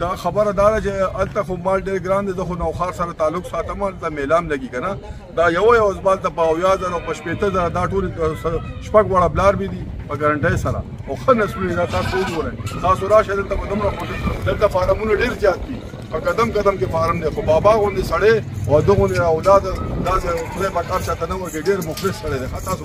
دا خبردار چې الته خو مال ډېر ګران دي، خو نوخار سره تعلق ساتم، الته میلام لګي کنه دا یو ځبال ته په 1000 او 15,000 دا ټول شپږ وړه بلار بي دي په ګارنټي سره او خنس وی دا تاسو وګورئ. تاسو راشه دلته په دومره خو دلته فارمونه ډېر زیات دي، په قدم قدم کې فارم دی، خو بابا غوندې سړی او دغه اولاد داسې خدای په کار چاته نه ورګي، ډېر مخلص سړی دی. تاسو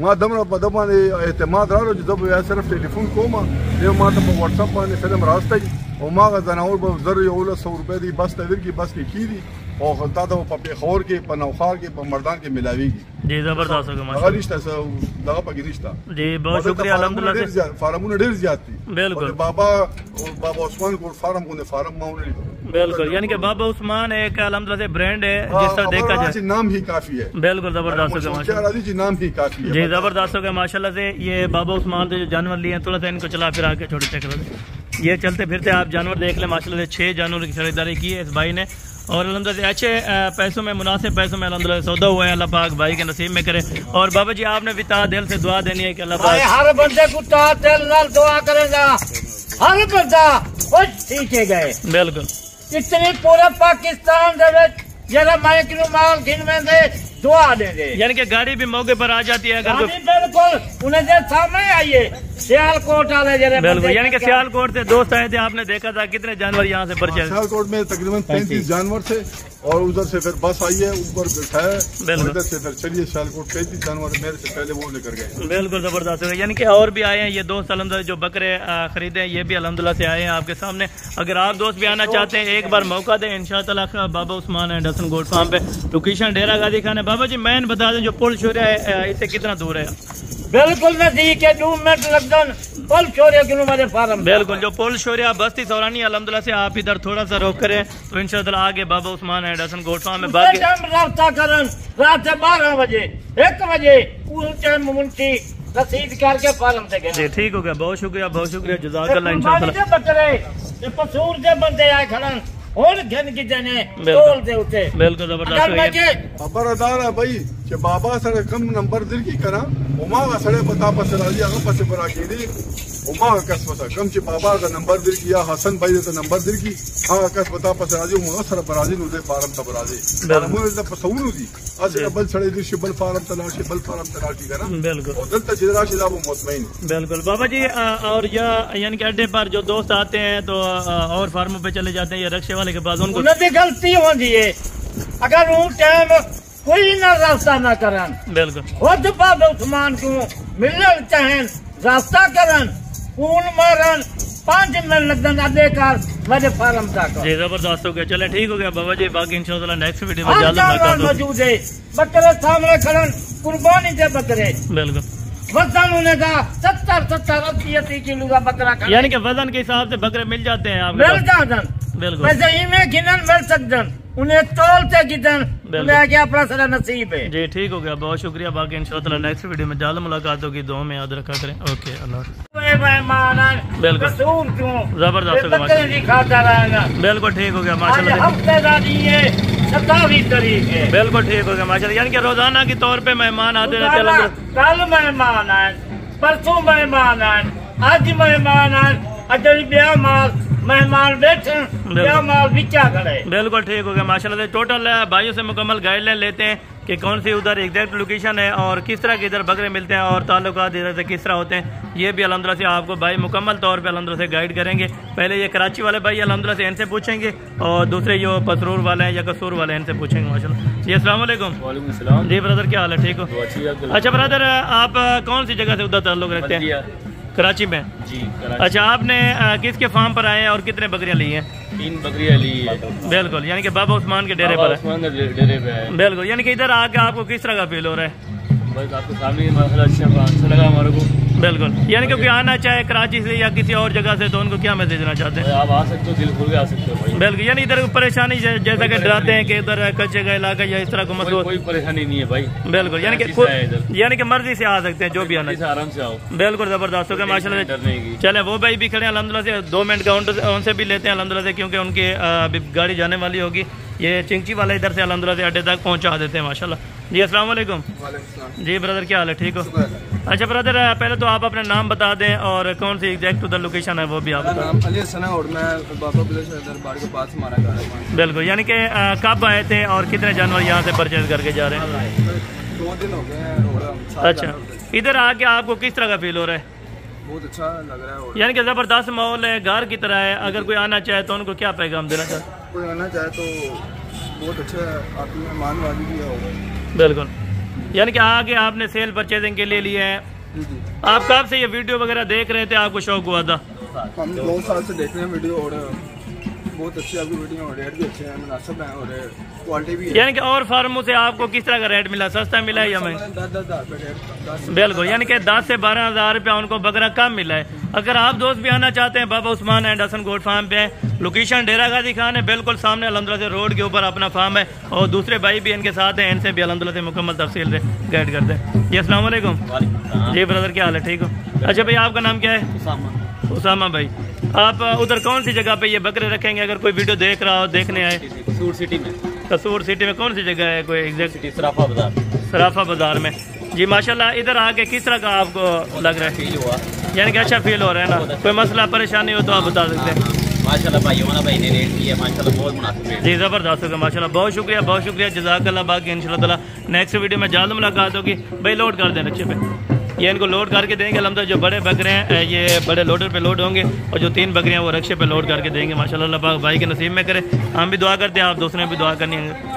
ما دمره په دمانه اعتماد راوړو چې زه یا صرف ټلیفون کوم، یو ما ته په واتس اپ باندې فلم راستي او ما غزناور به زر یو له 100 روپے دی بس تور کی بس کی کیدی او خلتا ته په پیښور کې، په نوخار کې، په مردان کې ملاویږي. جی زبردست ہوگا ماشاءاللہ. غلیشته دغه پکې نشته. جی بہت شکریہ الحمدللہ سے. فارمونه ډیر زیات دي. بالکل بابا عثمان کو فارم کو فارم ماونه. بالکل، یعنی کہ بابا عثمان ایک الحمدللہ سے برانڈ ہے جس طرح دیکھا جائے نام ہی کافی ہے. بالکل زبردست ہوگا ماشاءاللہ جی، نام ہی کافی ہے. جی زبردست ہوگا ماشاءاللہ سے. یہ بابا عثمان سے جو جانور لیے ہیں تھوڑا سا ان کو چلا پھرا کے چھوٹے چکر یہ چلتے پھرتے آپ جانور دیکھ لیں. ماشاءاللہ سے 6 جانوروں کی خریداری کی ہے اس بھائی نے اور الحمدللہ سے اچھے پیسوں میں، مناسب پیسوں میں الحمدللہ سودا ہوا ہے. اللہ پاک بھائی کے نصیب میں کرے. اور بابا جی آپ نے بھی تا دل سے دعا دینی ہے کہ اللہ پاک ہر بندے کو تا دل نال دعا کرے گا، ہر بندہ خوش ٹھیکے گئے. بالکل اتنی پورے پاکستان دے جڑا میں کنو مال گن میں دے دعا دے دے، یعنی کہ گاڑی بھی موقع پر آ جاتی ہے اگر بالکل انہیں دے سامنے آئیے سیال کوٹ والے جڑے بالکل. یعنی کہ سیال کوٹ سے دوست آئے تھے، آپ نے دیکھا تھا کتنے جانور یہاں سے پرچے. سیال کوٹ میں تقریباً 35 جانور تھے اور ادھر سے پھر بس آئی ہے اوپر بٹھایا بالکل۔ ادھر سے پھر چلیے سیالکوٹ 35 جانور میرے سے پہلے وہ لے کر گئے۔ بالکل زبردست ہے، یعنی کہ اور بھی آئے ہیں یہ دوست الحمدللہ جو بکرے خریدے ہیں، یہ بھی الحمدللہ سے آئے ہیں آپ کے سامنے۔ اگر آپ دوست بھی آنا چاہتے ہیں ایک بار موقع دیں انشاءاللہ۔ بابا عثمان ہے ڈسن گوٹ فارم پہ، لوکیشن ڈیرا غازی خان ہے۔ بابا جی مین بتا دیں جو پل شوریا ہے اس سے کتنا دور ہے؟ بالکل نزدیک ہے، 2 منٹ لگن پل شوریا کلو میرے فارم۔ بالکل، جو پل شوریا بستی سورانی الحمدللہ سے آپ ادھر تھوڑا سا روک کریں تو انشاءاللہ آگے بابا عثمان ہے ڈسن گوٹ فارم میں۔ باقی رابطہ کرن رات 12 بجے 1 بجے اس ٹائم منشی رسید کر کے فارم سے گئے۔ جی ٹھیک ہو گیا، بہت شکریہ جزاک اللہ انشاءاللہ۔ بکرے پسور سے بندے آئے کھڑن اور گھن کی جنے ٹول دے اٹھے۔ بالکل زبردست ہے۔ خبردار ہے بھائی کہ بابا سڑے کم نمبر دل کی کرا وما کا سڑے پتا پس راجی اگر پس برا کی دی وما کا کس پتا کم چ بابا کا نمبر دل کی یا حسن بھائی کا نمبر دل کی ہاں کس پتا پس راجی وما سر برازی نو دے فارم تا برازی مو دا پسونو دی اس بل سڑے دی شبل فارم تلاشی بل فارم تلاشی کرا بالکل اور دل تجرا شدا وہ مطمئن۔ بالکل بابا جی، اور یعنی کہ اڈے پر جو دوست آتے ہیں تو اور فارموں پہ چلے جاتے ہیں یا رکشے والے کے پاس ان کو غلطی ہوندی ہے اگر وہ ٹائم کوئی نہ رابطہ نہ کرن۔ بالکل خود بابا عثمان کو ملن چاہیں رابطہ کرن فون مارن 5 منٹ لگن ادے کر میرے فارم تک۔ جی زبردست ہو گیا، چلے ٹھیک ہو گیا بابا جی، باقی انشاءاللہ نیکسٹ ویڈیو میں جلد ملاقات ہوگی۔ موجود ہے بکرے سامنے کھڑن قربانی دے بکرے بالکل، وزن ہونے کا 70-80 کلو کا بکرا کھڑا یعنی کہ وزن کے حساب سے بکرے مل جاتے ہیں آپ کے مل پاس؟ جاندن بالکل ویسے ہی میں گنن مل سکدن انہیں تول سے گدن انہیں کیا اپنا سارا نصیب ہے۔ جی ٹھیک ہو گیا، بہت شکریہ، باقی انشاءاللہ نیکسٹ ویڈیو میں جلد ملاقات ہوگی، دعا میں یاد رکھا کریں۔ اوکے اللہ حافظ۔ مہمان بالکل قصور کیوں زبردست ہو گیا، بکرے نہیں کھاتا رہے گا۔ بالکل ٹھیک ہو گیا آج ماشاءاللہ، ہفتے داری ہے 27 تاریخ ہے۔ بالکل ٹھیک ہو گیا ماشاءاللہ، یعنی کہ روزانہ کے طور پہ مہمان آتے رہتے ہیں الحمدللہ۔ کل مہمان آئے پرسوں مہمان آئے اج مہمان آئے اجل بیا مال مہمان بیٹھے بیا مال بچا کھڑے۔ بالکل ٹھیک ہو گیا ماشاءاللہ، ٹوٹل بھائیوں سے مکمل گائیڈ لائن لیتے ہیں کہ کون سی ادھر ایگزیکٹ لوکیشن ہے اور کس طرح کے ادھر بکرے ملتے ہیں اور تعلقات ادھر سے کس طرح ہوتے ہیں، یہ بھی الحمدللہ سے آپ کو بھائی مکمل طور پہ الحمدللہ سے گائیڈ کریں گے۔ پہلے یہ کراچی والے بھائی الحمدللہ سے ان سے پوچھیں گے اور دوسرے جو پسرور والے ہیں یا قصور والے ہیں ان سے پوچھیں گے ماشاءاللہ۔ جی السلام علیکم۔ وعلیکم السلام جی برادر کیا حال ہے، ٹھیک ہو؟ اچھا برادر، آپ کون سی جگہ سے ادھر تعلق رکھتے ہیں؟ کراچی میں؟ جی اچھا، آپ نے کس کے فارم پر آئے ہیں اور کتنے بکریاں لی ہیں؟ 3 بکریاں لی ہے بالکل، یعنی کہ بابا عثمان کے ڈیرے پر ہے۔ عثمان کے ڈیرے پہ ہے۔ بالکل، یعنی کہ ادھر آ کے آپ کو کس طرح کا فیل ہو رہا ہے؟ بس آپ کے سامنے مسئلہ اچھا لگا ہمارے کو۔ بالکل، یعنی کہ کوئی آنا چاہے کراچی سے یا کسی اور جگہ سے تو ان کو کیا میسج دینا چاہتے ہیں؟ آپ آ سکتے ہو، دل کھل کے آ سکتے ہو بھائی۔ بالکل، یعنی ادھر پریشانی جیسا کہ ڈراتے ہیں کہ ادھر کچے کا علاقہ یا اس طرح کو مسئلہ؟ کوئی پریشانی نہیں ہے بھائی، بالکل، یعنی کہ مرضی سے آ سکتے ہیں جو بھی آنا آرام سے آؤ۔ بالکل زبردست ہو گیا ماشاءاللہ۔ ڈرنے کی چلے وہ بھائی بھی کھڑے ہیں الحمدللہ سے، 2 منٹ کا ان سے بھی لیتے ہیں الحمدللہ سے، کیونکہ ان کی ابھی گاڑی جانے والی ہوگی۔ یہ چنگچی والا ادھر سے الحمدللہ سے اڈے تک پہنچا دیتے ہیں ماشاءاللہ۔ جی السلام علیکم۔ جی برادر کیا حال ہے، ٹھیک ہو؟ اچھا برادر، پہلے تو آپ اپنا نام بتا دیں اور کون سی ایگزیکٹ ادھر لوکیشن ہے وہ بھی آپ بتا دیں۔ علی حسن ہے اور میں بابا بلش دربار کے پاس ہمارا گھر ہے۔ بالکل، یعنی کہ کب آئے تھے اور کتنے جانور یہاں سے پرچیز کر کے جا رہے ہیں؟ 2 دن ہو گئے ہیں۔ اچھا، ادھر آ کے آپ کو کس طرح کا فیل ہو رہا ہے؟ بہت اچھا لگ رہا ہے اور یعنی کہ زبردست ماحول ہے، گھر کی طرح ہے، اگر کوئی آنا چاہے تو ان کو کیا پیغام دینا چاہتے ہیں؟ کوئی آنا چاہے تو بہت اچھا ہے، آپ کی مہمان والی بھی ہوگا۔ بالکل، یعنی کہ آگے آپ نے سیل پرچیزنگ کے لیے لیے ہیں۔ جی آپ کب سے یہ ویڈیو وغیرہ دیکھ رہے تھے، آپ کو شوق ہوا تھا؟ ہم 2 سال سے دیکھ رہے ہیں ویڈیو اور بہت اچھی آپ کی ویڈیو اور ریٹ بھی اچھے ہیں، مناسب ہیں اور کوالٹی بھی ہے۔ یعنی کہ اور فارموں سے آپ کو کس طرح کا ریٹ ملا، سستا ملا یا میں؟ 10,000 روپے ریٹ۔ بالکل، یعنی کہ 10 سے 12,000 روپیہ ان کو بکرا کم ملا ہے۔ اگر آپ دوست بھی آنا چاہتے ہیں، بابا عثمان اینڈ حسن گوٹ فارم پہ ہے، لوکیشن ڈیرا غازی خان ہے، بالکل سامنے الحمدللہ سے روڈ کے اوپر اپنا فارم ہے اور دوسرے بھائی بھی ان کے ساتھ ہیں، ان سے بھی الحمدللہ سے مکمل تفصیل سے گائیڈ کرتے ہیں۔ جی السلام علیکم۔ جی برادر کیا حال ہے، ٹھیک ہو؟ اچھا بھائی، آپ کا نام کیا ہے؟ اسامہ بھائی، آپ ادھر کون سی جگہ پہ یہ بکرے رکھیں گے اگر کوئی ویڈیو دیکھ رہا ہو، دیکھنے آئے؟ قصور سٹی میں۔ قصور سٹی میں کون سی جگہ ہے کوئی ایگزیکٹ؟ سرافہ بازار۔ سرافہ بازار میں۔ جی ماشاءاللہ، ادھر آ کے کس طرح کا آپ کو لگ رہا ہے؟ فیل ہوا، یعنی کہ اچھا فیل ہو رہا ہے نا؟ کوئی مسئلہ پریشانی ہو تو آپ بتا سکتے ہیں؟ ماشاءاللہ بھائی والا بھائی نے ریٹ کیا، ماشاءاللہ بہت مناسب ریٹ۔ جی زبردست ہوگا ماشاءاللہ، بہت شکریہ جزاک اللہ، باقی انشاءاللہ تعالیٰ نیکسٹ ویڈیو میں جلد ملاقات ہوگی۔ بھائی لوڈ کر دیں اچھے پہ۔ یہ ان کو لوڈ کر کے دیں گے الحمدللہ. جو بڑے بکرے ہیں یہ بڑے لوڈر پہ لوڈ ہوں گے اور جو 3 بکریاں وہ رکشے پہ لوڈ کر کے دیں گے. ماشاءاللہ اللہ پاک بھائی کے نصیب میں کرے. ہم بھی دعا کرتے ہیں, آپ دوسرے بھی دعا کرنی ہے.